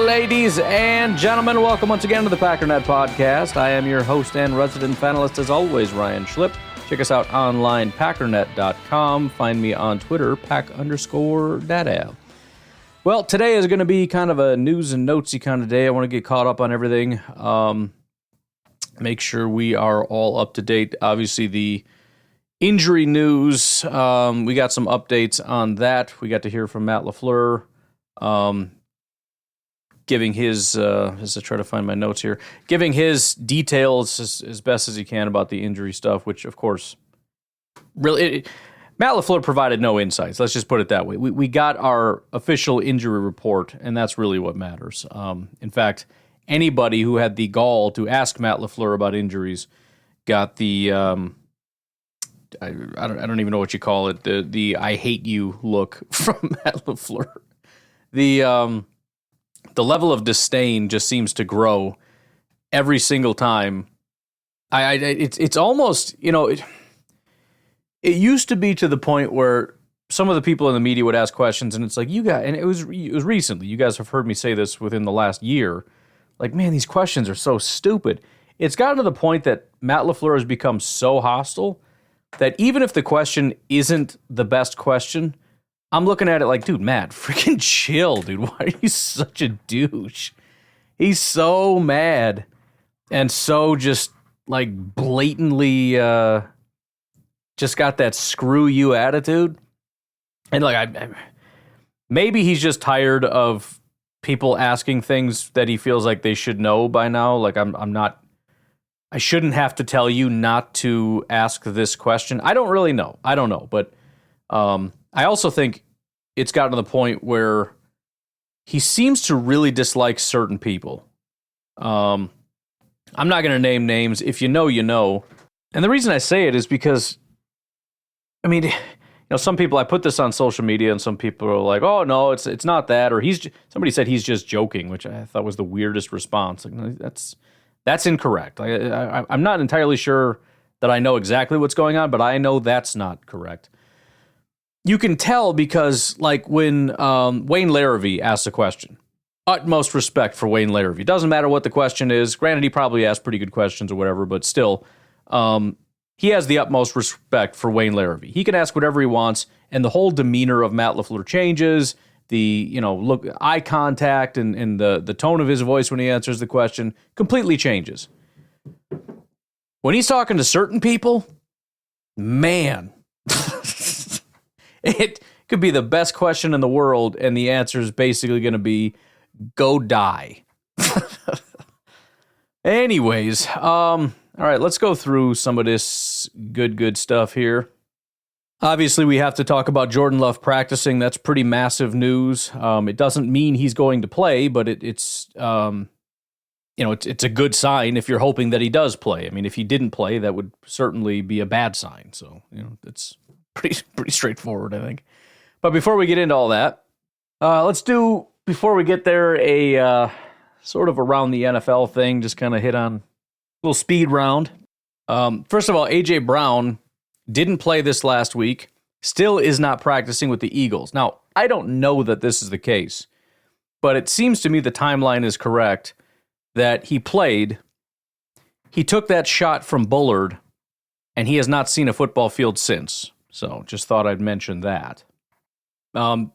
Ladies and gentlemen, welcome once again to the Packernet Podcast. I am your host and resident panelist, as always, Ryan Schlip. Check us out online, packernet.com. Find me on Twitter, pack_dadav. Well, today is going to be kind of a news and notesy kind of day. I want to get caught up on everything. Make sure we are all up to date. Obviously, the injury news, we got some updates on that. We got to hear from Matt LaFleur. Giving his, as I try to find my notes here, giving his details as best as he can about the injury stuff, which, of course, really, Matt LaFleur provided no insights. Let's just put it that way. We got our official injury report, and that's really what matters. In fact, anybody who had the gall to ask Matt LaFleur about injuries got the, I don't even know what you call it, the I hate you look from Matt LaFleur. The level of disdain just seems to grow every single time. It's almost, it used to be to the point where some of the people in the media would ask questions, and it's like, you guys, and it was recently, you guys have heard me say this within the last year, like, man, these questions are so stupid. It's gotten to the point that Matt LaFleur has become so hostile that even if the question isn't the best question, I'm looking at it like, dude, Matt, freaking chill, dude. Why are you such a douche? He's so mad and so just like blatantly just got that screw you attitude. And like, maybe he's just tired of people asking things that he feels like they should know by now. Like, I shouldn't have to tell you not to ask this question. I don't really know. I don't know. But I also think it's gotten to the point where he seems to really dislike certain people. I'm not going to name names. If you know, you know. And the reason I say it is because, I mean, some people, I put this on social media, and some people are like, oh, no, it's not that. Or somebody said he's just joking, which I thought was the weirdest response. Like, no, that's incorrect. I'm not entirely sure that I know exactly what's going on, but I know that's not correct. You can tell because, like, when Wayne Larrivee asks a question, utmost respect for Wayne Larrivee. Doesn't matter what the question is. Granted, he probably asked pretty good questions or whatever, but still, he has the utmost respect for Wayne Larrivee. He can ask whatever he wants, and the whole demeanor of Matt LaFleur changes. The, look, eye contact and the tone of his voice when he answers the question completely changes. When he's talking to certain people, man, it could be the best question in the world, and the answer is basically going to be, go die. Anyways, all right, let's go through some of this good stuff here. Obviously, we have to talk about Jordan Love practicing. That's pretty massive news. It doesn't mean he's going to play, but it's a good sign if you're hoping that he does play. I mean, if he didn't play, that would certainly be a bad sign. So, it's pretty straightforward, I think. But before we get into all that, let's do, before we get there, a sort of around the NFL thing, just kind of hit on a little speed round. First of all, A.J. Brown didn't play this last week, still is not practicing with the Eagles. Now, I don't know that this is the case, but it seems to me the timeline is correct that he played, he took that shot from Bullard, and he has not seen a football field since. So just thought I'd mention that. A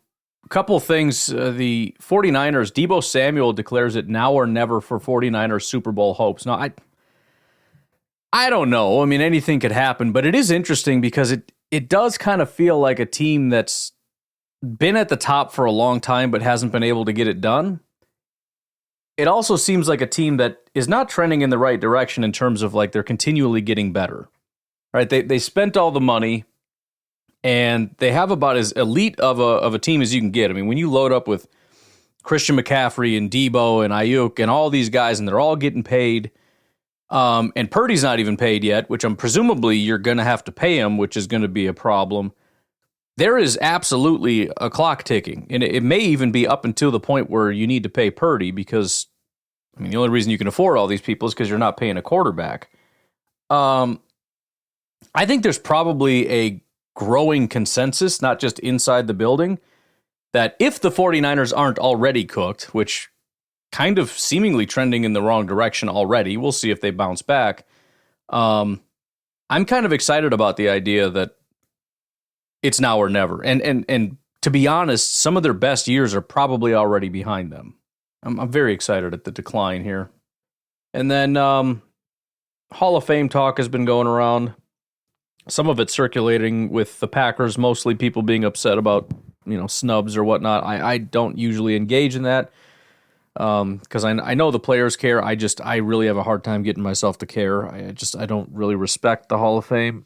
couple things. The 49ers, Deebo Samuel declares it now or never for 49ers Super Bowl hopes. Now, I don't know. I mean, anything could happen, but it is interesting because it does kind of feel like a team that's been at the top for a long time but hasn't been able to get it done. It also seems like a team that is not trending in the right direction in terms of, like, they're continually getting better. Right? They spent all the money, and they have about as elite of a team as you can get. I mean, when you load up with Christian McCaffrey and Deebo and Ayuk and all these guys, and they're all getting paid, and Purdy's not even paid yet, which presumably you're going to have to pay him, which is going to be a problem. There is absolutely a clock ticking, and it may even be up until the point where you need to pay Purdy because, I mean, the only reason you can afford all these people is because you're not paying a quarterback. I think there's probably a growing consensus, not just inside the building, that if the 49ers aren't already cooked, which kind of seemingly trending in the wrong direction already, we'll see if they bounce back. I'm kind of excited about the idea that it's now or never. And to be honest, some of their best years are probably already behind them. I'm very excited at the decline here. And then Hall of Fame talk has been going around. Some of it circulating with the Packers, mostly people being upset about, snubs or whatnot. I don't usually engage in that because I know the players care. I really have a hard time getting myself to care. I don't really respect the Hall of Fame,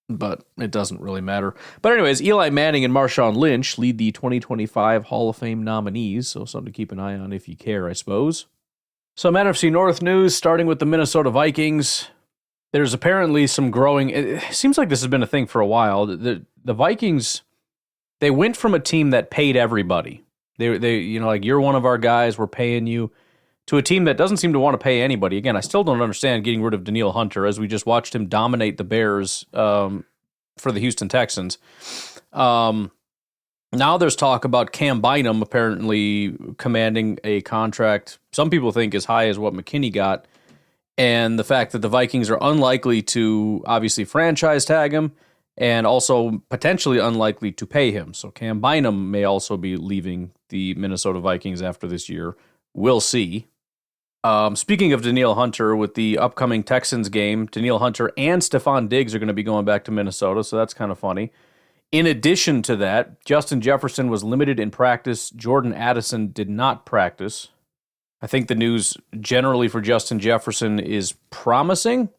but it doesn't really matter. But anyways, Eli Manning and Marshawn Lynch lead the 2025 Hall of Fame nominees, so something to keep an eye on if you care, I suppose. Some NFC North news, starting with the Minnesota Vikings. There's apparently some growing. It seems like this has been a thing for a while. The Vikings, they went from a team that paid everybody. They you're one of our guys, we're paying you, to a team that doesn't seem to want to pay anybody. Again, I still don't understand getting rid of Danielle Hunter, as we just watched him dominate the Bears for the Houston Texans. Now there's talk about Cam Bynum apparently commanding a contract some people think as high as what McKinney got, and the fact that the Vikings are unlikely to obviously franchise tag him and also potentially unlikely to pay him. So Cam Bynum may also be leaving the Minnesota Vikings after this year. We'll see. Speaking of Danielle Hunter, with the upcoming Texans game, Danielle Hunter and Stephon Diggs are going to be going back to Minnesota, so that's kind of funny. In addition to that, Justin Jefferson was limited in practice. Jordan Addison did not practice. I think the news generally for Justin Jefferson is promising,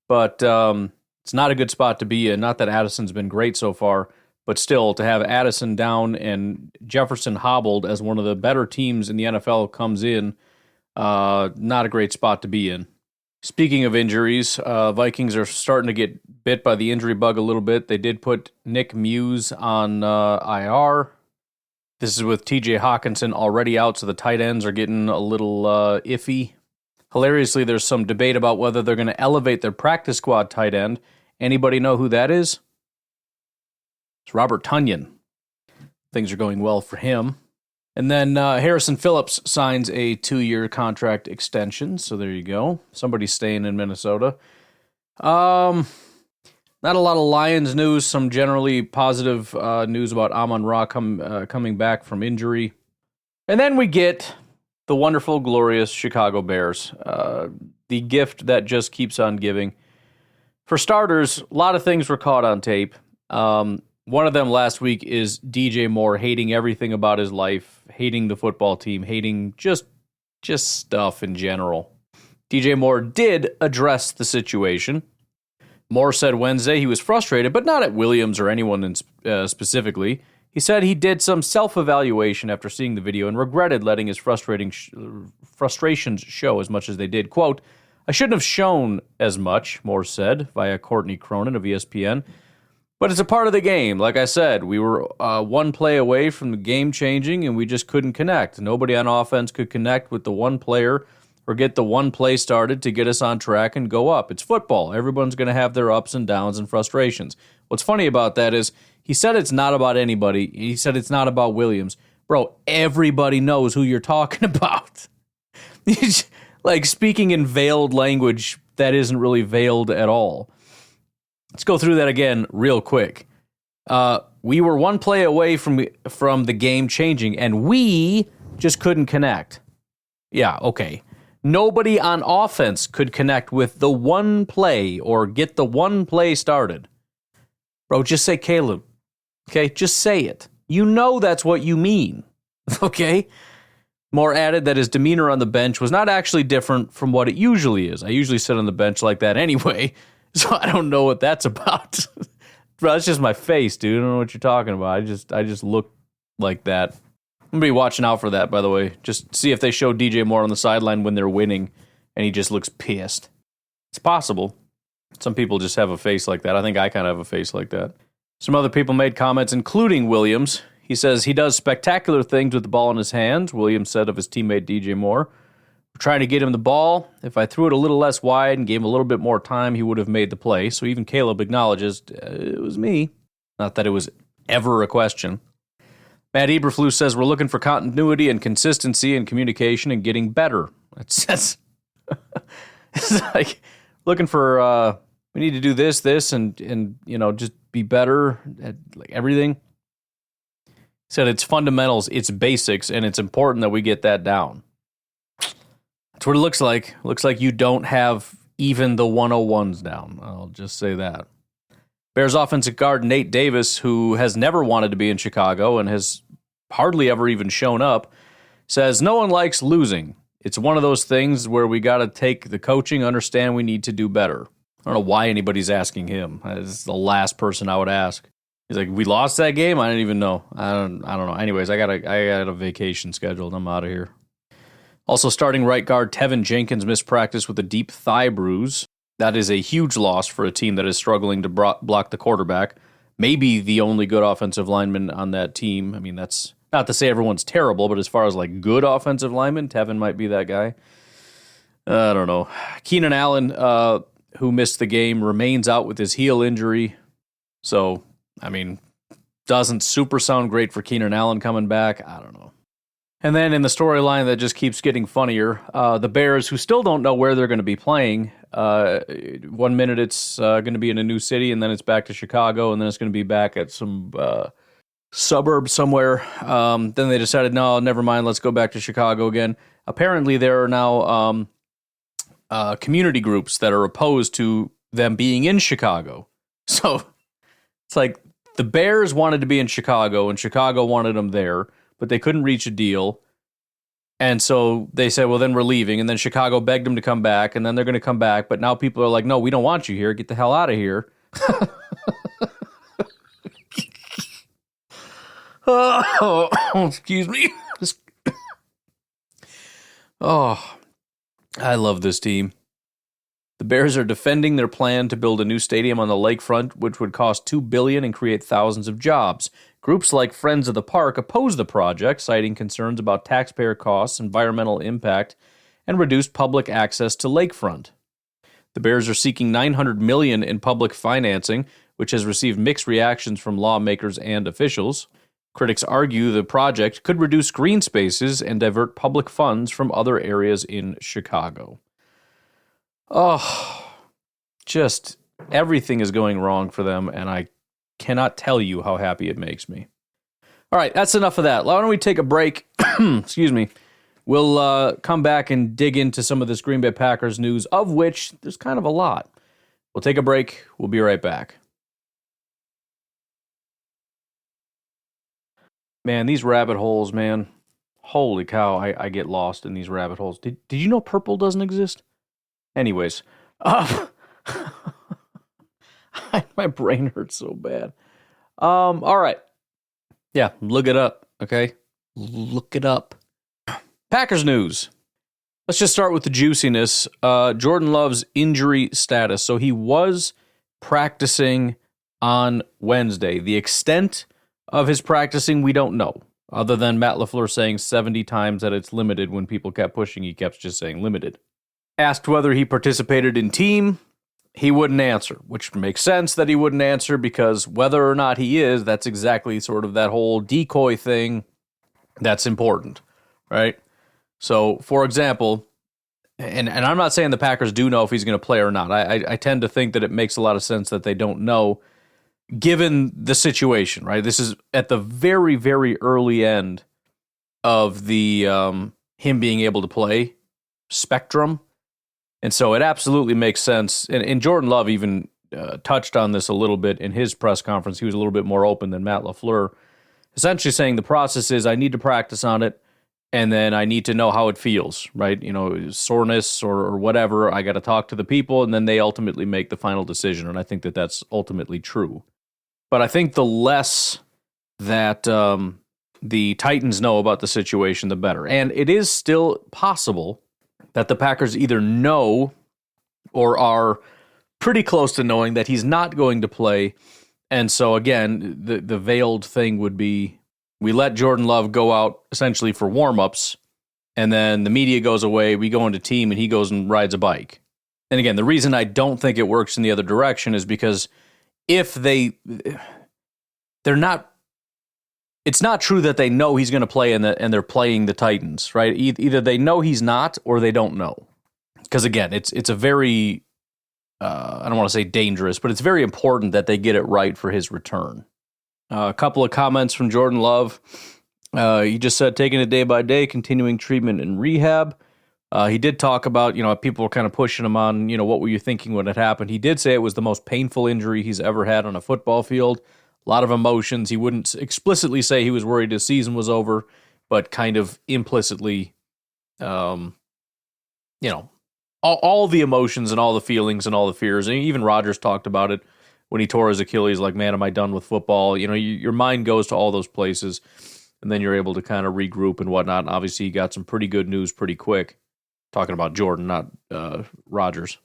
but it's not a good spot to be in. Not that Addison's been great so far, but still, to have Addison down and Jefferson hobbled as one of the better teams in the NFL comes in, not a great spot to be in. Speaking of injuries, Vikings are starting to get bit by the injury bug a little bit. They did put Nick Muse on IR. This is with TJ Hawkinson already out, so the tight ends are getting a little iffy. Hilariously, there's some debate about whether they're going to elevate their practice squad tight end. Anybody know who that is? It's Robert Tonyan. Things are going well for him. And then Harrison Phillips signs a 2-year contract extension. So there you go. Somebody's staying in Minnesota. Not a lot of Lions news. Some generally positive news about Amon-Ra coming back from injury. And then we get the wonderful, glorious Chicago Bears. The gift that just keeps on giving. For starters, a lot of things were caught on tape. One of them last week is DJ Moore hating everything about his life, hating the football team, hating just stuff in general. DJ Moore did address the situation. Moore said Wednesday he was frustrated, but not at Williams or anyone specifically. He said he did some self-evaluation after seeing the video and regretted letting his frustrations show as much as they did. Quote, "I shouldn't have shown as much," Moore said via Courtney Cronin of ESPN. But it's a part of the game. Like I said, we were one play away from the game changing, and we just couldn't connect. Nobody on offense could connect with the one player or get the one play started to get us on track and go up. It's football. Everyone's going to have their ups and downs and frustrations. What's funny about that is he said it's not about anybody. He said it's not about Williams. Bro, everybody knows who you're talking about. Like speaking in veiled language that isn't really veiled at all. Let's go through that again real quick. We were one play away from the game changing, and we just couldn't connect. Yeah, okay. Nobody on offense could connect with the one play or get the one play started. Bro, just say Caleb. Okay, just say it. You know that's what you mean. Okay? Moore added that his demeanor on the bench was not actually different from what it usually is. I usually sit on the bench like that anyway. So I don't know what that's about. Bro, that's just my face, dude. I don't know what you're talking about. I just look like that. I'm going to be watching out for that, by the way. Just see if they show DJ Moore on the sideline when they're winning, and he just looks pissed. It's possible. Some people just have a face like that. I think I kind of have a face like that. Some other people made comments, including Williams. He says he does spectacular things with the ball in his hands, Williams said of his teammate DJ Moore. Trying to get him the ball. If I threw it a little less wide and gave him a little bit more time, he would have made the play. So even Caleb acknowledges it was me. Not that it was ever a question. Matt Eberflus says we're looking for continuity and consistency in communication and getting better. That's it's like looking for we need to do this, and just be better at like everything. He said it's fundamentals, it's basics, and it's important that we get that down. That's what it looks like. Looks like you don't have even the 101s down. I'll just say that. Bears offensive guard Nate Davis, who has never wanted to be in Chicago and has hardly ever even shown up, says no one likes losing. It's one of those things where we got to take the coaching, understand we need to do better. I don't know why anybody's asking him. It's the last person I would ask. He's like, we lost that game? I didn't even know. I don't know. Anyways, I got a vacation scheduled. I'm out of here. Also, starting right guard Tevin Jenkins missed practice with a deep thigh bruise. That is a huge loss for a team that is struggling to block the quarterback. Maybe the only good offensive lineman on that team. I mean, that's not to say everyone's terrible, but as far as like good offensive linemen, Tevin might be that guy. I don't know. Keenan Allen, who missed the game, remains out with his heel injury. So, I mean, doesn't super sound great for Keenan Allen coming back. I don't know. And then in the storyline that just keeps getting funnier, the Bears, who still don't know where they're going to be playing. 1 minute it's going to be in a new city, and then it's back to Chicago, and then it's going to be back at some suburb somewhere. Then they decided, no, never mind, let's go back to Chicago again. Apparently there are now community groups that are opposed to them being in Chicago. So it's like the Bears wanted to be in Chicago, and Chicago wanted them there, but they couldn't reach a deal. And so they said, well, then we're leaving. And then Chicago begged them to come back, and then they're going to come back. But now people are like, no, we don't want you here. Get the hell out of here. Oh, excuse me. Oh, I love this team. The Bears are defending their plan to build a new stadium on the lakefront, which would cost $2 billion and create thousands of jobs. Groups like Friends of the Park oppose the project, citing concerns about taxpayer costs, environmental impact, and reduced public access to lakefront. The Bears are seeking $900 million in public financing, which has received mixed reactions from lawmakers and officials. Critics argue the project could reduce green spaces and divert public funds from other areas in Chicago. Oh, just everything is going wrong for them, and I cannot tell you how happy it makes me. All right, that's enough of that. Why don't we take a break? Excuse me. We'll come back and dig into some of this Green Bay Packers news, of which there's kind of a lot. We'll take a break. We'll be right back. Man, these rabbit holes, man. Holy cow, I get lost in these rabbit holes. Did you know purple doesn't exist? Anyways, my brain hurts so bad. All right. Yeah, look it up, okay? Look it up. Packers news. Let's just start with the juiciness. Jordan Love's injury status. So he was practicing on Wednesday. The extent of his practicing, we don't know. Other than Matt LaFleur saying 70 times that it's limited when people kept pushing, he kept just saying limited. Asked whether he participated in team, he wouldn't answer, which makes sense that he wouldn't answer because whether or not he is, that's exactly sort of that whole decoy thing that's important, right? So, for example, and I'm not saying the Packers do know if he's going to play or not. I tend to think that it makes a lot of sense that they don't know given the situation, right? This is at the very, very early end of the him being able to play spectrum. And so it absolutely makes sense. And Jordan Love even touched on this a little bit in his press conference. He was a little bit more open than Matt LaFleur, essentially saying the process is I need to practice on it, and then I need to know how it feels, right? You know, soreness or whatever. I got to talk to the people, and then they ultimately make the final decision. And I think that that's ultimately true. But I think the less that the Titans know about the situation, the better. And it is still possible that the Packers either know or are pretty close to knowing that he's not going to play. And so, again, the veiled thing would be we let Jordan Love go out essentially for warm-ups, and then the media goes away, we go into team, and he goes and rides a bike. And again, the reason I don't think it works in the other direction is because if they're not it's not true that they know he's going to play and they're playing the Titans, right? Either they know he's not or they don't know. Because again, it's a very, I don't want to say dangerous, but it's very important that they get it right for his return. A couple of comments from Jordan Love. He just said, taking it day by day, continuing treatment and rehab. He did talk about, people were kind of pushing him on, what were you thinking when it happened? He did say it was the most painful injury he's ever had on a football field. A lot of emotions. He wouldn't explicitly say he was worried his season was over, but kind of implicitly, all the emotions and all the feelings and all the fears. And even Rodgers talked about it when he tore his Achilles, like, man, am I done with football? Your mind goes to all those places, and then you're able to kind of regroup and whatnot. And obviously, he got some pretty good news pretty quick. Talking about Jordan, not Rodgers.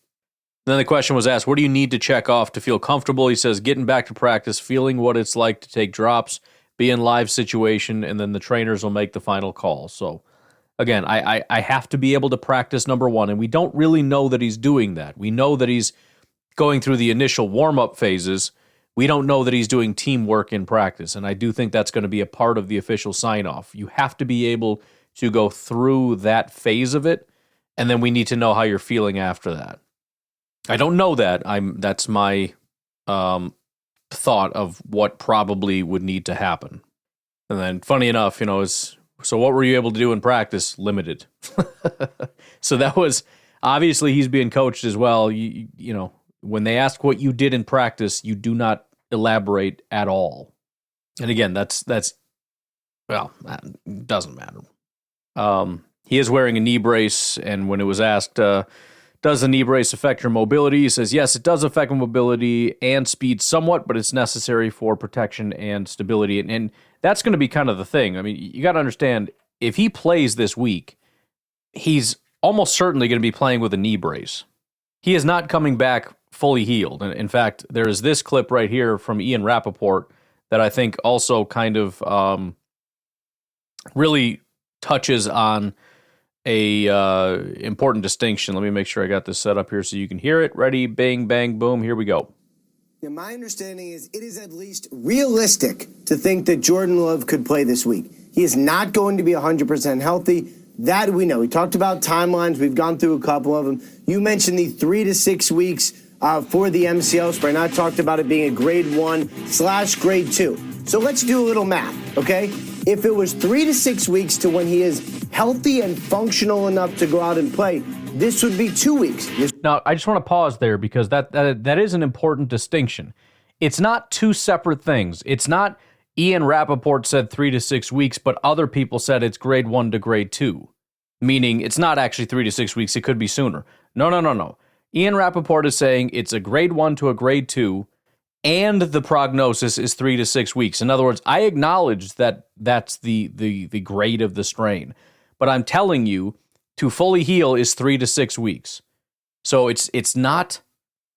Then the question was asked, what do you need to check off to feel comfortable? He says, getting back to practice, feeling what it's like to take drops, be in live situation, and then the trainers will make the final call. So, again, I have to be able to practice, number one, and we don't really know that he's doing that. We know that he's going through the initial warm-up phases. We don't know that he's doing teamwork in practice, and I do think that's going to be a part of the official sign-off. You have to be able to go through that phase of it, and then we need to know how you're feeling after that. I don't know that. That's my thought of what probably would need to happen. And then, funny enough, so what were you able to do in practice? Limited. So that was, obviously he's being coached as well. When they ask what you did in practice, you do not elaborate at all. And again, that's that doesn't matter. He is wearing a knee brace, and when it was asked, does the knee brace affect your mobility? He says, yes, it does affect mobility and speed somewhat, but it's necessary for protection and stability. And that's going to be kind of the thing. I mean, you got to understand, if he plays this week, he's almost certainly going to be playing with a knee brace. He is not coming back fully healed. And in fact, there is this clip right here from Ian Rappaport that I think also kind of really touches on a important distinction. Let me make sure I got this set up here so you can hear it. Ready, bang, bang, boom. Here we go. Yeah, my understanding is it is at least realistic to think that Jordan Love could play this week. He is not going to be 100% healthy. That we know. We talked about timelines. We've gone through a couple of them. You mentioned the 3 to 6 weeks for the MCL sprain. I talked about it being a grade 1/grade 2. So let's do a little math, okay? If it was 3 to 6 weeks to when he is healthy and functional enough to go out and play, this would be 2 weeks. Now, I just want to pause there because that is an important distinction. It's not two separate things. It's not Ian Rappaport said 3 to 6 weeks, but other people said it's grade 1 to grade 2, meaning it's not actually 3 to 6 weeks. It could be sooner. No. Ian Rappaport is saying it's a grade 1 to a grade 2, and the prognosis is 3 to 6 weeks. In other words, I acknowledge that that's the grade of the strain, but I'm telling you, to fully heal is 3 to 6 weeks. So it's not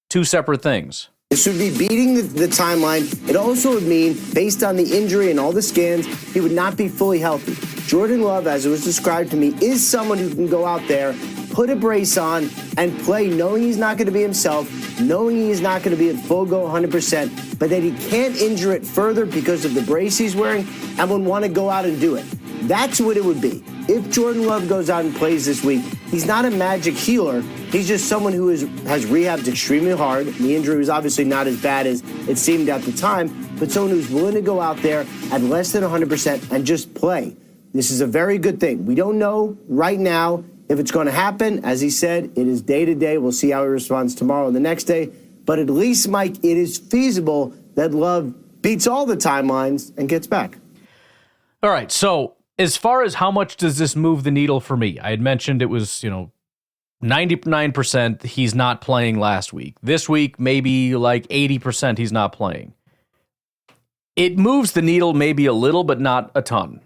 two separate things. This would be beating the timeline. It also would mean, based on the injury and all the scans, he would not be fully healthy. Jordan Love, as it was described to me, is someone who can go out there, put a brace on, and play knowing he's not going to be himself, knowing he's not going to be at full go 100%, but that he can't injure it further because of the brace he's wearing and would want to go out and do it. That's what it would be. If Jordan Love goes out and plays this week, he's not a magic healer. He's just someone who has rehabbed extremely hard. The injury was obviously not as bad as it seemed at the time, but someone who's willing to go out there at less than 100% and just play. This is a very good thing. We don't know right now if it's going to happen. As he said, it is day to day. We'll see how he responds tomorrow and the next day. But at least, Mike, it is feasible that Love beats all the timelines and gets back. All right, so as far as how much does this move the needle for me, I had mentioned it was, 99% he's not playing last week. This week, maybe like 80% he's not playing. It moves the needle maybe a little, but not a ton.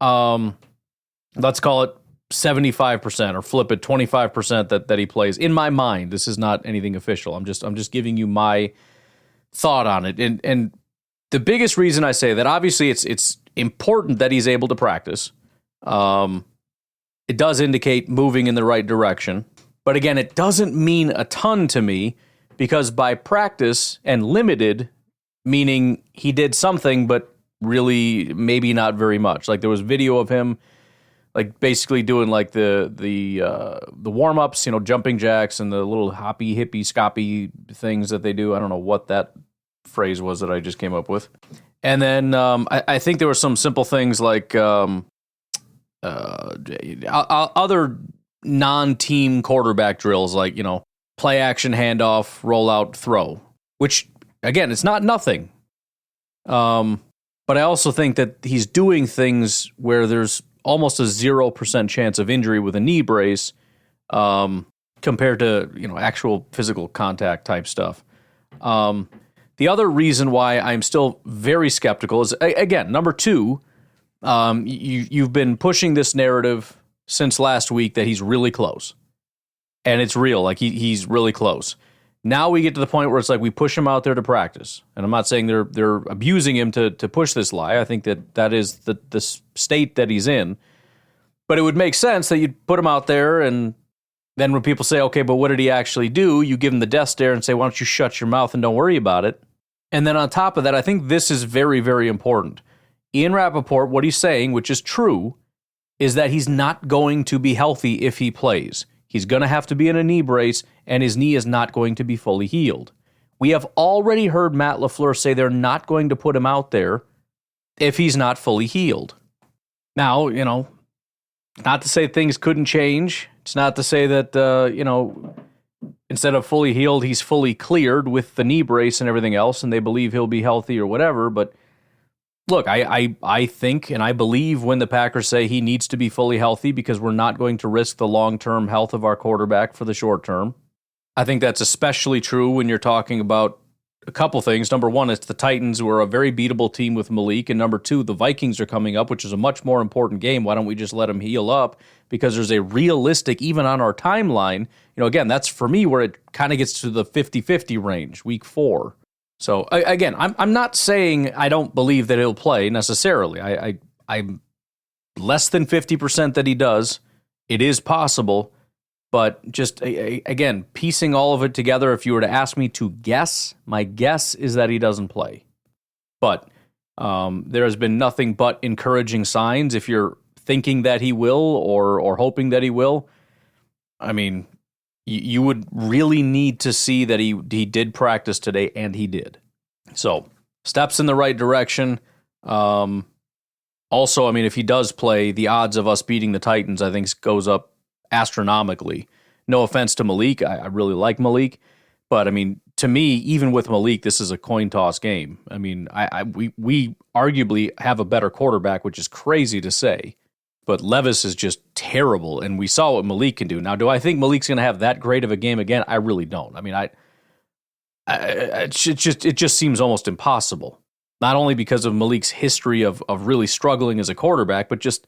Let's call it 75% or flip it 25% that he plays. In my mind, this is not anything official. I'm just giving you my thought on it. And the biggest reason I say that, obviously it's important that he's able to practice. It does indicate moving in the right direction. But again, it doesn't mean a ton to me, because by practice and limited, meaning he did something, but really maybe not very much. Like there was video of him like basically doing like the warm-ups, jumping jacks and the little hoppy, hippie, scoppy things that they do. I don't know what that phrase was that I just came up with. And then I think there were some simple things like other non-team quarterback drills, like, play action, handoff, roll out, throw, which, again, it's not nothing. But I also think that he's doing things where there's almost a 0% chance of injury with a knee brace compared to, actual physical contact type stuff. The other reason why I'm still very skeptical is, again, number two, you've been pushing this narrative since last week that he's really close. And it's real, like he's really close. Now we get to the point where it's like we push him out there to practice. And I'm not saying they're abusing him to push this lie. I think that is the state that he's in. But it would make sense that you'd put him out there, and then when people say, okay, but what did he actually do? You give him the death stare and say, why don't you shut your mouth and don't worry about it? And then on top of that, I think this is very, very important. Ian Rappaport, what he's saying, which is true, is that he's not going to be healthy if he plays. He's going to have to be in a knee brace, and his knee is not going to be fully healed. We have already heard Matt LaFleur say they're not going to put him out there if he's not fully healed. Now, not to say things couldn't change. It's not to say that, instead of fully healed, he's fully cleared with the knee brace and everything else, and they believe he'll be healthy or whatever. But look, I think and I believe when the Packers say he needs to be fully healthy because we're not going to risk the long-term health of our quarterback for the short term. I think that's especially true when you're talking about a couple things. Number one, it's the Titans, who are a very beatable team with Malik. And number two, the Vikings are coming up, which is a much more important game. Why don't we just let him heal up? Because there's a realistic, even on our timeline, again, that's for me where it kind of gets to the 50-50 range, week 4. So, again, I'm not saying I don't believe that he'll play necessarily. I'm less than 50% that he does. It is possible. But just, again, piecing all of it together, if you were to ask me to guess, my guess is that he doesn't play. But there has been nothing but encouraging signs. If you're thinking that he will or hoping that he will, I mean, you would really need to see that he did practice today, and he did. So, steps in the right direction. Also, I mean, if he does play, the odds of us beating the Titans, I think, goes up astronomically. No offense to Malik. I really like Malik. But, I mean, to me, even with Malik, this is a coin toss game. I mean, we arguably have a better quarterback, which is crazy to say. But Levis is just terrible, and we saw what Malik can do. Now, do I think Malik's going to have that great of a game again? I really don't. I mean, it just seems almost impossible. Not only because of Malik's history of really struggling as a quarterback, but just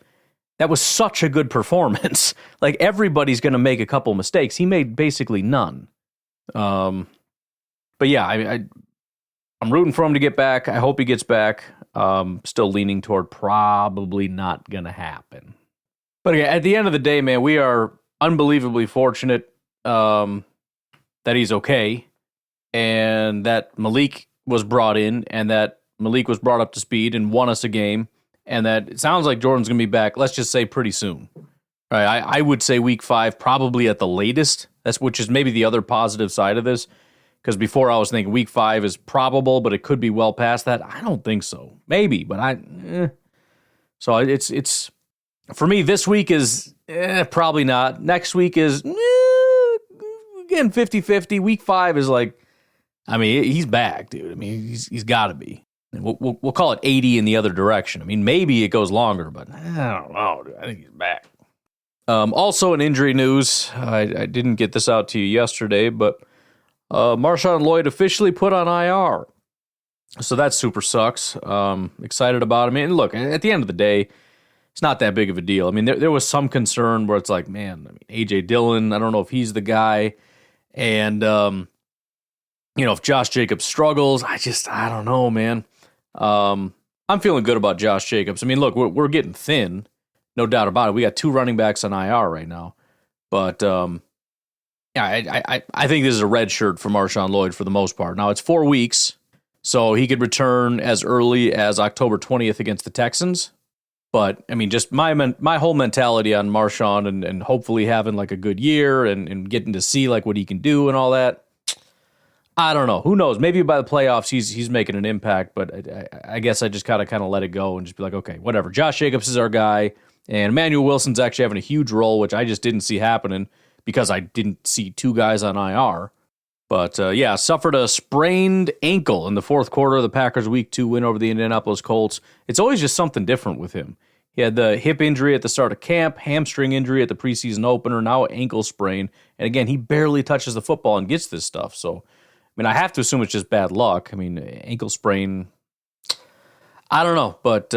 that was such a good performance. Like, everybody's going to make a couple mistakes. He made basically none. But yeah, I'm rooting for him to get back. I hope he gets back. Still leaning toward probably not going to happen. But again, at the end of the day, man, we are unbelievably fortunate that he's okay, and that Malik was brought in, and that Malik was brought up to speed and won us a game, and that it sounds like Jordan's going to be back, let's just say pretty soon. All right, I would say week 5, probably at the latest, which is maybe the other positive side of this. Because before I was thinking week 5 is probable, but it could be well past that. I don't think so. Maybe, but So it's for me, this week is probably not. Next week is, again, 50-50. Week 5 is like, I mean, he's back, dude. I mean, he's got to be. We'll call it 80 in the other direction. I mean, maybe it goes longer, but I don't know, dude. I think he's back. Also in injury news, I didn't get this out to you yesterday, but Marshawn Lloyd officially put on IR. So that super sucks. Excited about him. And look, at the end of the day, it's not that big of a deal. I mean, there was some concern where it's like, man, I mean, A.J. Dillon, I don't know if he's the guy. And, if Josh Jacobs struggles, I don't know, man. I'm feeling good about Josh Jacobs. I mean, look, we're getting thin, no doubt about it. We got 2 running backs on IR right now. But, yeah, I think this is a red shirt for Marshawn Lloyd for the most part. Now, it's 4 weeks, So he could return as early as October 20th against the Texans. But, I mean, just my whole mentality on Marshawn and hopefully having like a good year and getting to see like what he can do and all that, I don't know. Who knows? Maybe by the playoffs he's making an impact, but I guess I just gotta kind of let it go and just be like, okay, whatever. Josh Jacobs is our guy, and Emmanuel Wilson's actually having a huge role, which I just didn't see happening because I didn't see two guys on IR. But, yeah, suffered a sprained ankle in the fourth quarter of the Packers' Week 2 win over the Indianapolis Colts. It's always just something different with him. He had the hip injury at the start of camp, hamstring injury at the preseason opener, now ankle sprain. And, again, he barely touches the football and gets this stuff. So, I mean, I have to assume it's just bad luck. I mean, ankle sprain, I don't know. But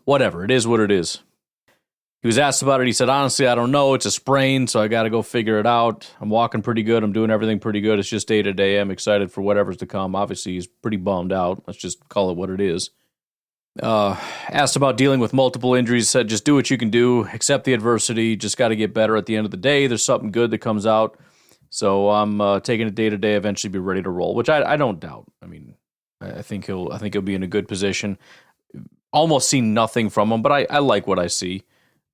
whatever. It is what it is. He was asked about it. He said, honestly, I don't know. It's a sprain, so I got to go figure it out. I'm walking pretty good. I'm doing everything pretty good. It's just day to day. I'm excited for whatever's to come. Obviously, he's pretty bummed out. Let's just call it what it is. Asked about dealing with multiple injuries, said just do what you can do. Accept the adversity. Just got to get better at the end of the day. There's something good that comes out. So I'm taking it day to day, eventually be ready to roll, which I don't doubt. I mean, I think he'll be in a good position. Almost seen nothing from him, but I like what I see.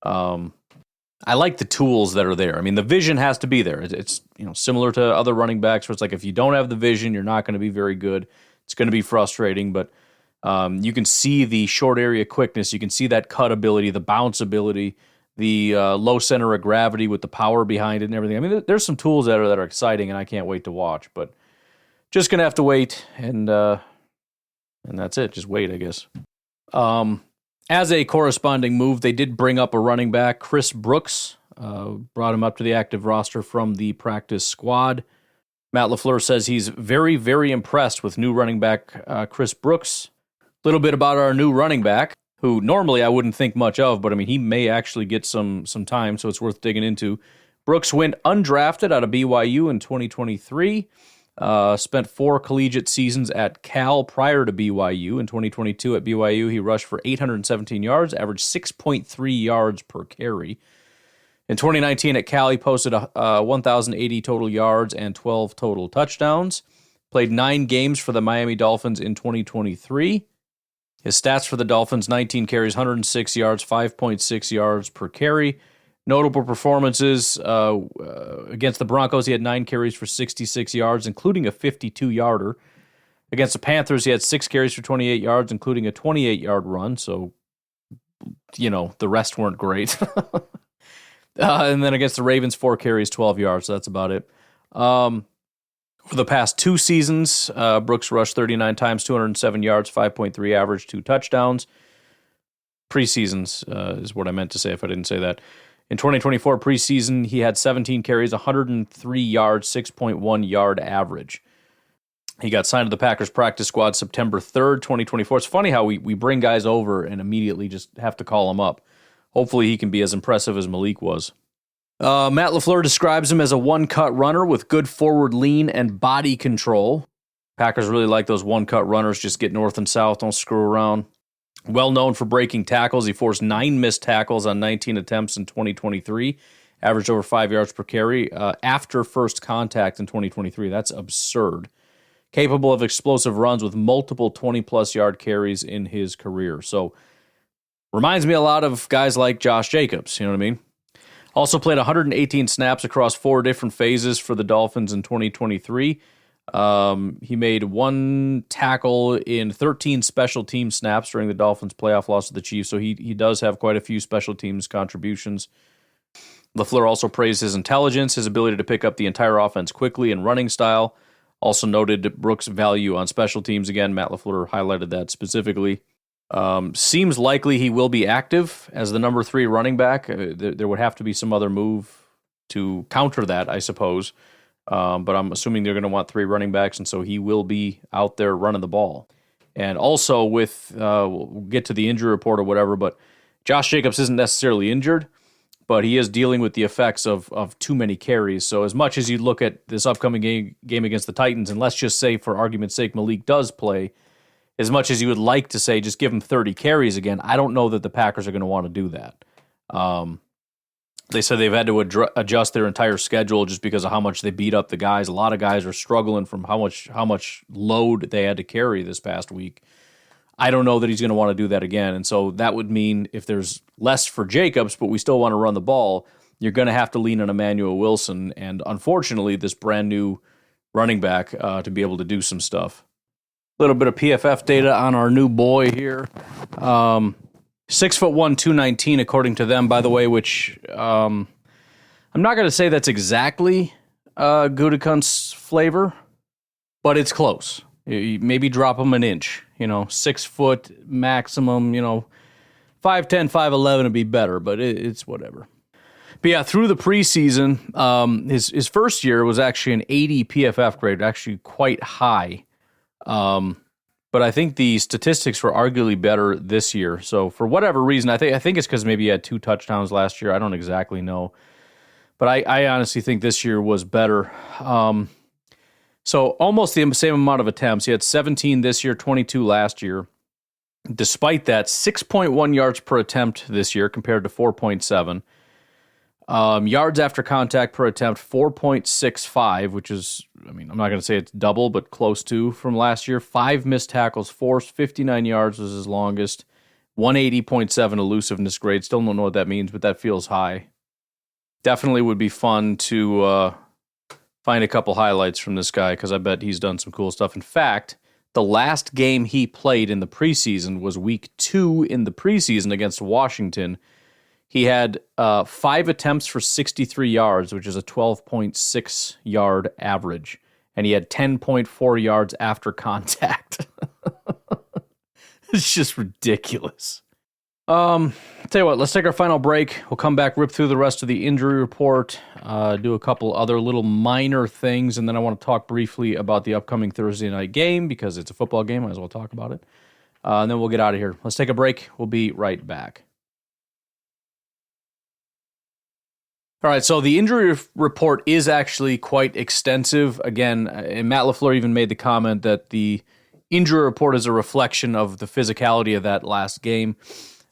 I like the tools that are there. I mean, the vision has to be there. It's similar to other running backs where it's like if you don't have the vision, you're not going to be very good. It's going to be frustrating, but you can see the short area quickness. You can see that cut ability, the bounce ability, the low center of gravity with the power behind it and everything. I mean, there's some tools that are exciting, and I can't wait to watch. But just going to have to wait, and that's it. Just wait, I guess. As a corresponding move, they did bring up a running back, Chris Brooks, brought him up to the active roster from the practice squad. Matt LaFleur says he's very, very impressed with new running back Chris Brooks. A little bit about our new running back, who normally I wouldn't think much of, but I mean, he may actually get some time, so it's worth digging into. Brooks went undrafted out of BYU in 2023. Spent 4 collegiate seasons at Cal prior to BYU. In 2022 at BYU, he rushed for 817 yards, averaged 6.3 yards per carry. In 2019 at Cal, he posted 1,080 total yards and 12 total touchdowns. Played 9 games for the Miami Dolphins in 2023. His stats for the Dolphins, 19 carries, 106 yards, 5.6 yards per carry. Notable performances against the Broncos, he had 9 carries for 66 yards, including a 52-yarder. Against the Panthers, he had 6 carries for 28 yards, including a 28-yard run. So, the rest weren't great. And then against the Ravens, 4 carries, 12 yards. So that's about it. For the past 2 seasons, Brooks rushed 39 times, 207 yards, 5.3 average, 2 touchdowns. Preseasons is what I meant to say if I didn't say that. In 2024 preseason, he had 17 carries, 103 yards, 6.1 yard average. He got signed to the Packers practice squad September 3rd, 2024. It's funny how we bring guys over and immediately just have to call them up. Hopefully he can be as impressive as Malik was. Matt LaFleur describes him as a one-cut runner with good forward lean and body control. Packers really like those one-cut runners, just get north and south, don't screw around. Well known for breaking tackles. He forced 9 missed tackles on 19 attempts in 2023, averaged over 5 yards per carry after first contact in 2023. That's absurd. Capable of explosive runs with multiple 20-plus yard carries in his career. So, reminds me a lot of guys like Josh Jacobs, you know what I mean? Also played 118 snaps across 4 different phases for the Dolphins in 2023. He made 1 tackle in 13 special team snaps during the Dolphins' playoff loss to the Chiefs, so he does have quite a few special teams contributions. LaFleur also praised his intelligence, his ability to pick up the entire offense quickly and running style. Also noted Brooks' value on special teams. Again, Matt LaFleur highlighted that specifically. Seems likely he will be active as the number 3 running back. There would have to be some other move to counter that, I suppose. But I'm assuming they're going to want 3 running backs, and so he will be out there running the ball. And also with, we'll get to the injury report or whatever, but Josh Jacobs isn't necessarily injured, but he is dealing with the effects of too many carries. So as much as you look at this upcoming game against the Titans, and let's just say for argument's sake Malik does play, as much as you would like to say just give him 30 carries again, I don't know that the Packers are going to want to do that. They said they've had to adjust their entire schedule just because of how much they beat up the guys. A lot of guys are struggling from how much load they had to carry this past week. I don't know that he's going to want to do that again. And so that would mean if there's less for Jacobs, but we still want to run the ball, you're going to have to lean on Emmanuel Wilson. And unfortunately, this brand new running back to be able to do some stuff. A little bit of PFF data on our new boy here. 6'1", 219, according to them, by the way, which I'm not going to say that's exactly Gutekunst's flavor, but it's close. You maybe drop him an inch, 6 foot maximum, 5'10", 5'11" would be better, but it's whatever. But yeah, through the preseason, his first year was actually an 80 PFF grade, actually quite high. But I think the statistics were arguably better this year. So for whatever reason, I think it's because maybe he had 2 touchdowns last year. I don't exactly know. But I honestly think this year was better. So almost the same amount of attempts. He had 17 this year, 22 last year. Despite that, 6.1 yards per attempt this year compared to 4.7. Yards after contact per attempt, 4.65, which is, I'm not going to say it's double, but close to from last year. 5 missed tackles forced, 59 yards was his longest. 180.7 elusiveness grade. Still don't know what that means, but that feels high. Definitely would be fun to find a couple highlights from this guy because I bet he's done some cool stuff. In fact, the last game he played in the preseason was week 2 in the preseason against Washington. He had 5 attempts for 63 yards, which is a 12.6 yard average. And he had 10.4 yards after contact. It's just ridiculous. Tell you what, let's take our final break. We'll come back, rip through the rest of the injury report, do a couple other little minor things, and then I want to talk briefly about the upcoming Thursday night game because it's a football game. Might as well talk about it. And then we'll get out of here. Let's take a break. We'll be right back. All right, so the injury report is actually quite extensive. Again, and Matt LaFleur even made the comment that the injury report is a reflection of the physicality of that last game.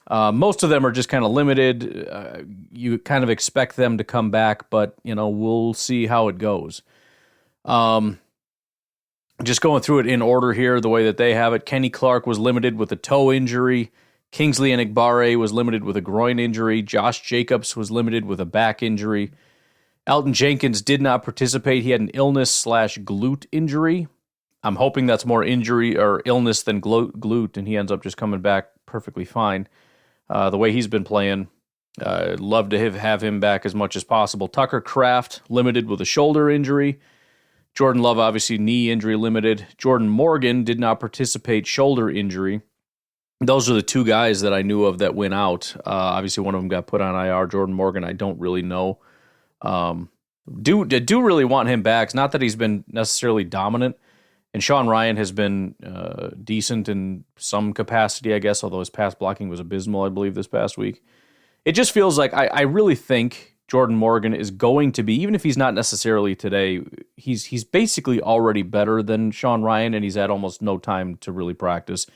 Most of them are just kind of limited. You kind of expect them to come back, but, we'll see how it goes. Just going through it in order here, the way that they have it. Kenny Clark was limited with a toe injury. Kingsley Enagbare was limited with a groin injury. Josh Jacobs was limited with a back injury. Elton Jenkins did not participate. He had an illness/glute injury. I'm hoping that's more injury or illness than glute, and he ends up just coming back perfectly fine. The way he's been playing, love to have him back as much as possible. Tucker Kraft, limited with a shoulder injury. Jordan Love, obviously, knee injury limited. Jordan Morgan did not participate, shoulder injury. Those are the 2 guys that I knew of that went out. Obviously, one of them got put on IR. Jordan Morgan, I don't really know. Do really want him back. It's not that he's been necessarily dominant. And Sean Ryan has been decent in some capacity, I guess, although his pass blocking was abysmal, I believe, this past week. It just feels like I really think Jordan Morgan is going to be, even if he's not necessarily today, he's basically already better than Sean Ryan, and he's had almost no time to really practice.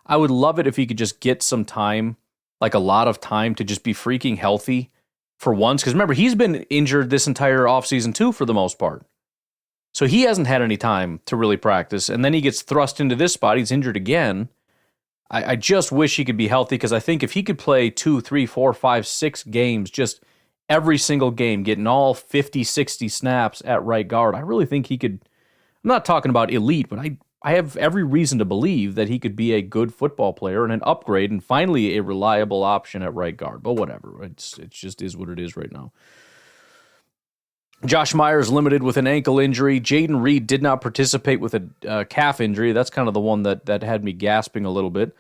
I would love it if he could just get some time, like a lot of time, to just be freaking healthy for once. Because remember, he's been injured this entire offseason too, for the most part. So he hasn't had any time to really practice. And then he gets thrust into this spot. He's injured again. I just wish he could be healthy because I think if he could play 2, 3, 4, 5, 6 games, just every single game, getting all 50, 60 snaps at right guard, I really think he could. I'm not talking about elite, but I have every reason to believe that he could be a good football player and an upgrade and finally a reliable option at right guard. But whatever. It just is what it is right now. Josh Myers limited with an ankle injury. Jaden Reed did not participate with a calf injury. That's kind of the one that had me gasping a little bit.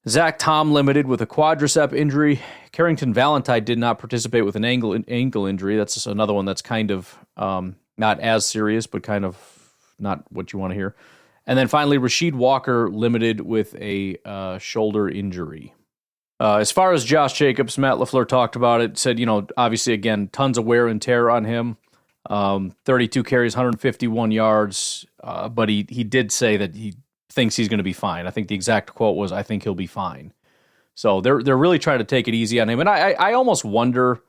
Zach Tom limited with a quadricep injury. Carrington Valentine did not participate with an ankle injury. That's another one that's kind of not as serious, but kind of not what you want to hear. And then finally, Rasheed Walker limited with a shoulder injury. As far as Josh Jacobs, Matt LaFleur talked about it, said, obviously, again, tons of wear and tear on him. 32 carries, 151 yards, but he did say that he thinks he's going to be fine. I think the exact quote was, "I think he'll be fine." So they're really trying to take it easy on him. And I almost wonder,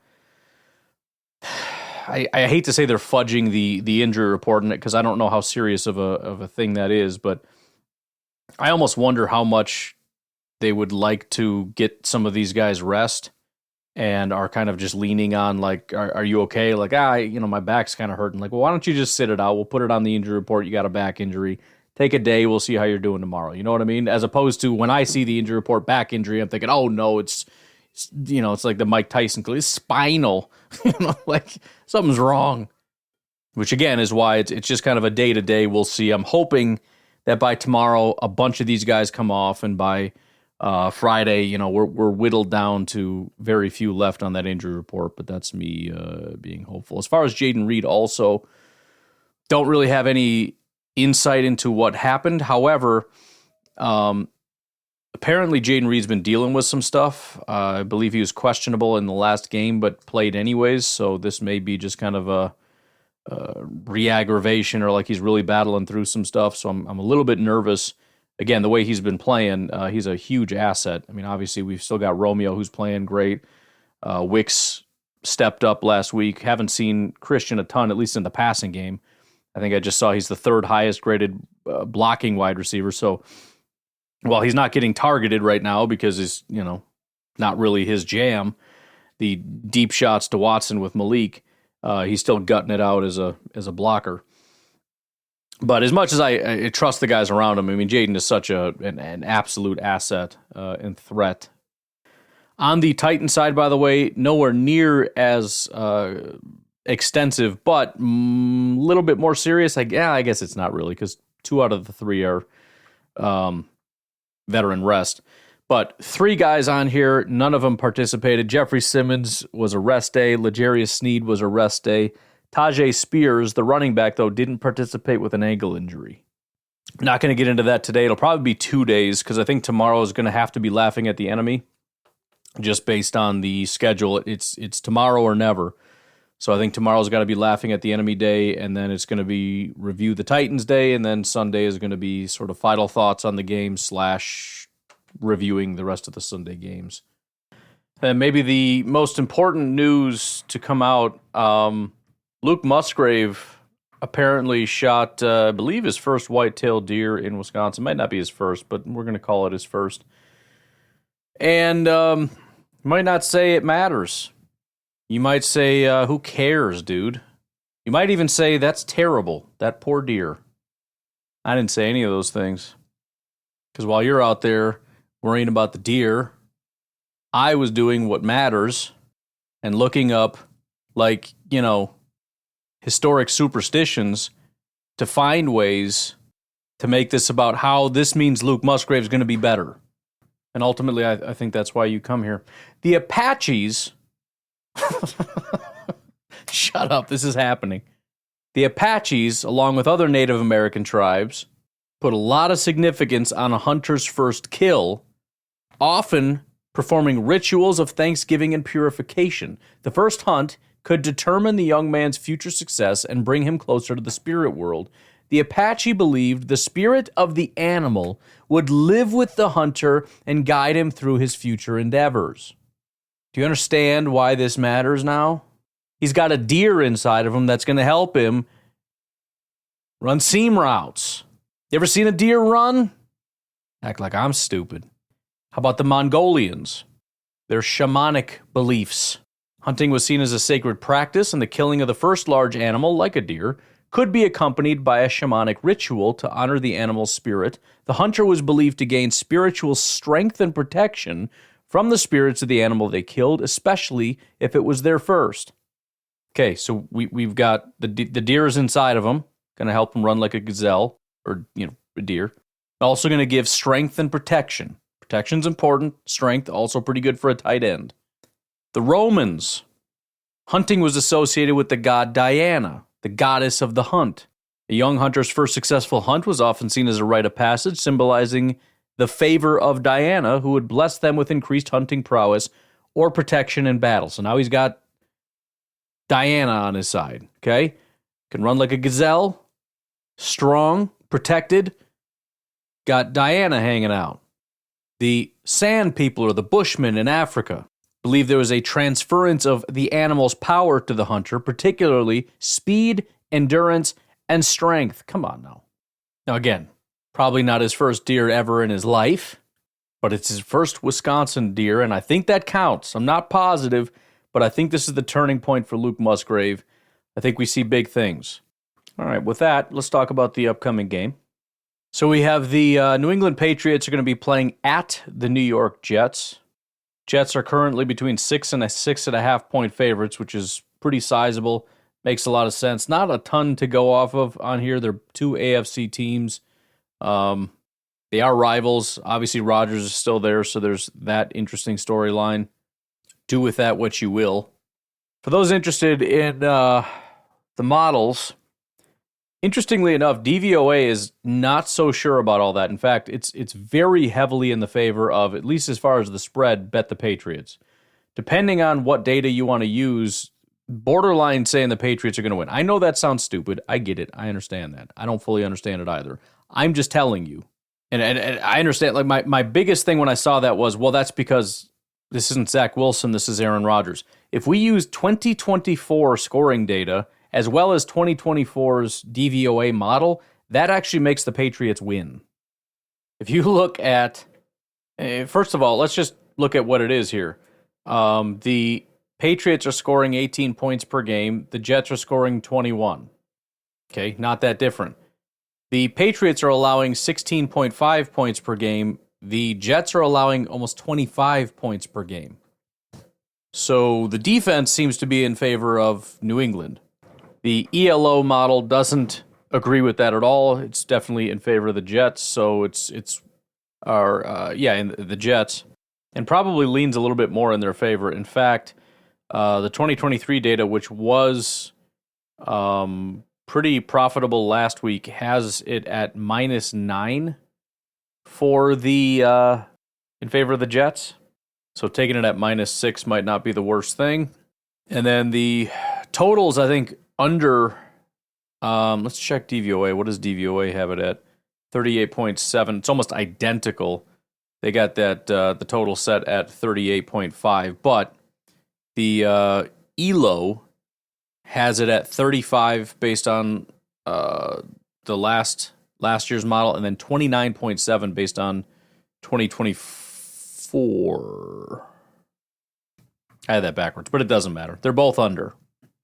I hate to say they're fudging the injury report in it because I don't know how serious of a thing that is, but I almost wonder how much they would like to get some of these guys rest and are kind of just leaning on, like, are you okay? Like, my back's kind of hurting. Like, well, why don't you just sit it out? We'll put it on the injury report. You got a back injury. Take a day. We'll see how you're doing tomorrow. You know what I mean? As opposed to when I see the injury report, back injury, I'm thinking, oh, no, it's like the Mike Tyson, it's spinal. Like something's wrong. Which, again, is why it's just kind of a day-to-day. We'll see. I'm hoping that by tomorrow, a bunch of these guys come off, and by Friday, we're whittled down to very few left on that injury report, but that's me being hopeful. As far as Jayden Reed, also don't really have any insight into what happened. However, apparently Jayden Reed's been dealing with some stuff. I believe he was questionable in the last game, but played anyways, so this may be just kind of a re-aggravation, or like he's really battling through some stuff, so I'm a little bit nervous. Again, the way he's been playing, he's a huge asset. I mean, obviously, we've still got Romeo, who's playing great. Wicks stepped up last week. Haven't seen Christian a ton, at least in the passing game. I think I just saw he's the third highest graded blocking wide receiver. So while he's not getting targeted right now because it's, not really his jam, the deep shots to Watson with Malik, he's still gutting it out as a blocker. But as much as I trust the guys around him, I mean, Jayden is such an absolute asset and threat. On the Titan side, by the way, nowhere near as extensive, but a little bit more serious. I guess it's not really, because 2 out of the 3 are veteran rest. But 3 guys on here, none of them participated. Jeffrey Simmons was a rest day. L'Jarius Sneed was a rest day. Tajay Spears, the running back, though, didn't participate with an ankle injury. Not going to get into that today. It'll probably be 2 days, because I think tomorrow is going to have to be laughing at the enemy, just based on the schedule. It's tomorrow or never. So I think tomorrow's got to be laughing at the enemy day, and then it's going to be review the Titans day, and then Sunday is going to be sort of final thoughts on the game / reviewing the rest of the Sunday games. And maybe the most important news to come out, Luke Musgrave apparently shot, I believe, his first white-tailed deer in Wisconsin. Might not be his first, but we're going to call it his first. And might not say it matters. You might say, who cares, dude? You might even say, that's terrible, that poor deer. I didn't say any of those things. Because while you're out there worrying about the deer, I was doing what matters and looking up, historic superstitions to find ways to make this about how this means Luke Musgrave's going to be better. And ultimately, I think that's why you come here. The Apaches... Shut up, this is happening. The Apaches, along with other Native American tribes, put a lot of significance on a hunter's first kill, often performing rituals of thanksgiving and purification. The first hunt could determine the young man's future success and bring him closer to the spirit world. The Apache believed the spirit of the animal would live with the hunter and guide him through his future endeavors. Do you understand why this matters now? He's got a deer inside of him that's going to help him run seam routes. You ever seen a deer run? Act like I'm stupid. How about the Mongolians? Their shamanic beliefs. Hunting was seen as a sacred practice, and the killing of the first large animal, like a deer, could be accompanied by a shamanic ritual to honor the animal's spirit. The hunter was believed to gain spiritual strength and protection from the spirits of the animal they killed, especially if it was their first. Okay, so we've got the deer is inside of him, going to help him run like a gazelle, or, a deer. Also going to give strength and protection. Protection's important. Strength, also pretty good for a tight end. The Romans. Hunting was associated with the god Diana, the goddess of the hunt. A young hunter's first successful hunt was often seen as a rite of passage, symbolizing the favor of Diana, who would bless them with increased hunting prowess or protection in battle. So now he's got Diana on his side, okay? Can run like a gazelle, strong, protected, got Diana hanging out. The Sand people, or the Bushmen in Africa, believe there was a transference of the animal's power to the hunter, particularly speed, endurance, and strength. Come on now. Now again, probably not his first deer ever in his life, but it's his first Wisconsin deer, and I think that counts. I'm not positive, but I think this is the turning point for Luke Musgrave. I think we see big things. All right, with that, let's talk about the upcoming game. So we have the New England Patriots are going to be playing at the New York Jets. Jets are currently between 6 and 6.5 point favorites, which is pretty sizable. Makes a lot of sense. Not a ton to go off of on here. They're two AFC teams. They are rivals. Obviously, Rodgers is still there, so there's that interesting storyline. Do with that what you will. For those interested in the models, interestingly enough, DVOA is not so sure about all that. In fact, it's very heavily in the favor of, at least as far as the spread, bet the Patriots. Depending on what data you want to use, borderline saying the Patriots are going to win. I know that sounds stupid. I get it. I understand that. I don't fully understand it either. I'm just telling you. And I understand, like my biggest thing when I saw that was, well, that's because this isn't Zach Wilson, this is Aaron Rodgers. If we use 2024 scoring data as well as 2024's DVOA model, that actually makes the Patriots win. If you look at, first of all, let's just look at what it is here. The Patriots are scoring 18 points per game. The Jets are scoring 21. Okay, not that different. The Patriots are allowing 16.5 points per game. The Jets are allowing almost 25 points per game. So the defense seems to be in favor of New England. The ELO model doesn't agree with that at all. It's definitely in favor of the Jets. So it's the Jets, and probably leans a little bit more in their favor. In fact, the 2023 data, which was pretty profitable last week, has it at -9 for the in favor of the Jets. So taking it at -6 might not be the worst thing. And then the totals, I think, under, let's check DVOA. What does DVOA have it at? 38.7. It's almost identical. They got that the total set at 38.5, but the ELO has it at 35 based on the last year's model, and then 29.7 based on 2024. I had that backwards, but it doesn't matter. They're both under.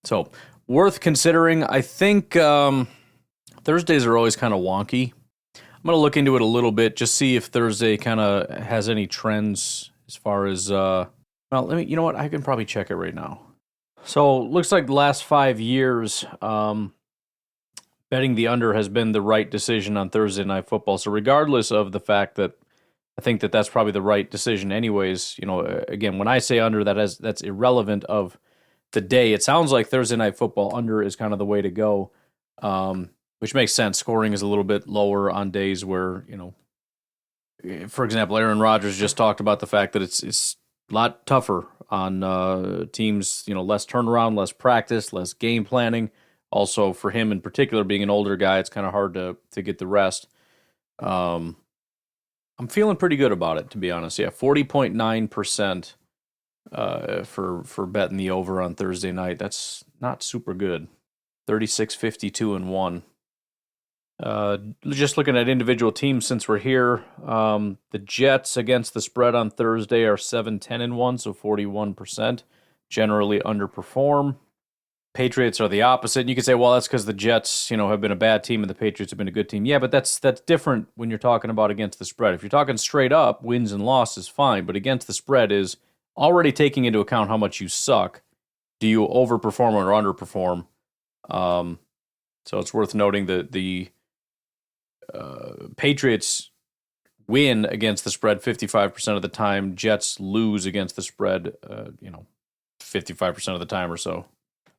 So, worth considering. I think Thursdays are always kind of wonky. I'm going to look into it a little bit, just see if Thursday kind of has any trends as far as, well, you know what? I can probably check it right now. So, looks like the last 5 years, betting the under has been the right decision on Thursday Night Football. So, regardless of the fact that I think that that's probably the right decision anyways, you know, again, when I say under, that's irrelevant of the day. It sounds like Thursday Night Football under is kind of the way to go, which makes sense. Scoring is a little bit lower on days where, you know, for example, Aaron Rodgers just talked about the fact that it's a lot tougher on teams, you know, less turnaround, less practice, less game planning. Also, for him in particular, being an older guy, it's kind of hard to get the rest. I'm feeling pretty good about it, to be honest. Yeah, 40.9% for betting the over on Thursday night. That's not super good. 36-52-1. Just looking at individual teams since we're here, the Jets against the spread on Thursday are 7-10-1, so 41%. Generally underperform. Patriots are the opposite. And you could say, well, that's because the Jets, you know, have been a bad team and the Patriots have been a good team. Yeah, but that's different when you're talking about against the spread. If you're talking straight up, wins and losses, fine. But against the spread is already taking into account how much you suck. Do you overperform or underperform? So it's worth noting that the Patriots win against the spread 55% of the time. Jets lose against the spread, 55% of the time or so.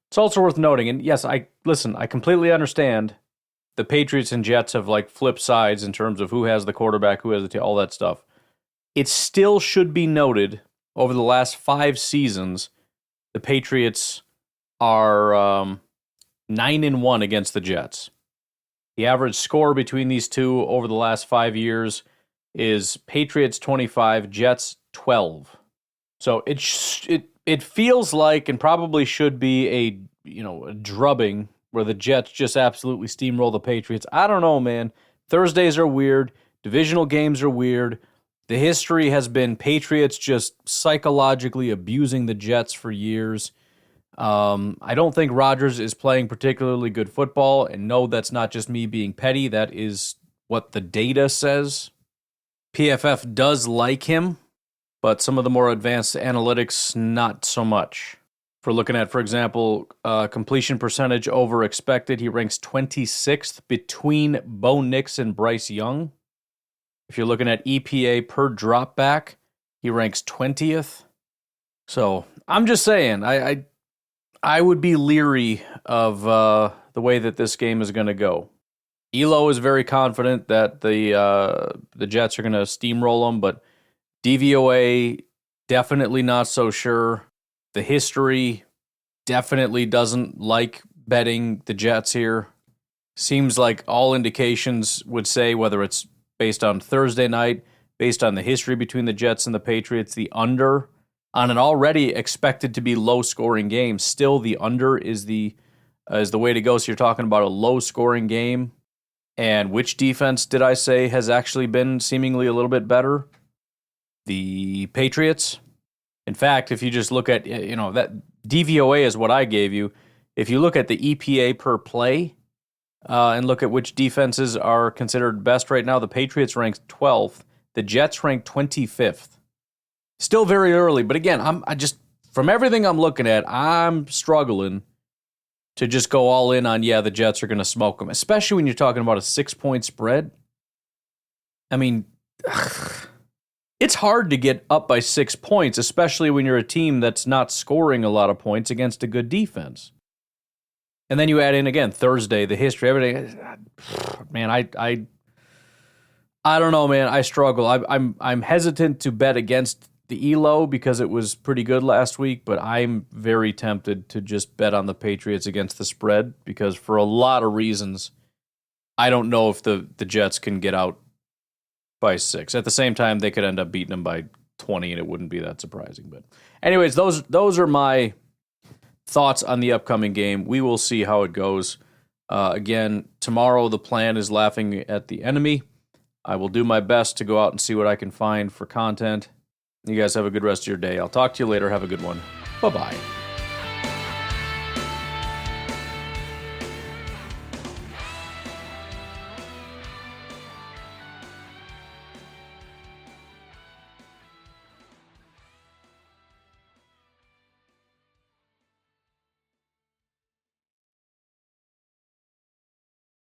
It's also worth noting, and yes, I completely understand the Patriots and Jets have like flipped sides in terms of who has the quarterback, who has the team, all that stuff. It still should be noted, over the last 5 seasons, the Patriots are 9-1 against the Jets. The average score between these two over the last 5 years is Patriots 25, Jets 12. So it feels like, and probably should be, a drubbing where the Jets just absolutely steamroll the Patriots. I don't know, man. Thursdays are weird. Divisional games are weird. The history has been Patriots just psychologically abusing the Jets for years. I don't think Rodgers is playing particularly good football, and no, that's not just me being petty. That is what the data says. PFF does like him, but some of the more advanced analytics, not so much. If we're looking at, for example, completion percentage over expected, he ranks 26th between Bo Nix and Bryce Young. If you're looking at EPA per dropback, he ranks 20th. So I'm just saying, I would be leery of the way that this game is going to go. Elo is very confident that the Jets are going to steamroll them, but DVOA definitely not so sure. The history definitely doesn't like betting the Jets here. Seems like all indications would say, whether it's based on Thursday night, based on the history between the Jets and the Patriots, the under on an already expected to be low-scoring game, still the under is the way to go. So you're talking about a low-scoring game. And which defense did I say has actually been seemingly a little bit better? The Patriots. In fact, if you just look at, that DVOA is what I gave you. If you look at the EPA per play and look at which defenses are considered best right now, the Patriots ranked 12th. The Jets ranked 25th. Still very early, but again, I just, from everything I'm looking at, I'm struggling to just go all in on, the Jets are going to smoke them, especially when you're talking about a 6-point spread. I mean, it's hard to get up by 6 points, especially when you're a team that's not scoring a lot of points against a good defense. And then you add in, again, Thursday, the history, everything. Man, I don't know, man. I struggle. I'm hesitant to bet against the ELO because it was pretty good last week, but I'm very tempted to just bet on the Patriots against the spread because for a lot of reasons, I don't know if the Jets can get out by 6. At the same time, they could end up beating them by 20, and it wouldn't be that surprising. But anyways, those are my thoughts on the upcoming game. We will see how it goes. Again, tomorrow the plan is laughing at the enemy. I will do my best to go out and see what I can find for content. You guys have a good rest of your day. I'll talk to you later. Have a good one. Bye-bye.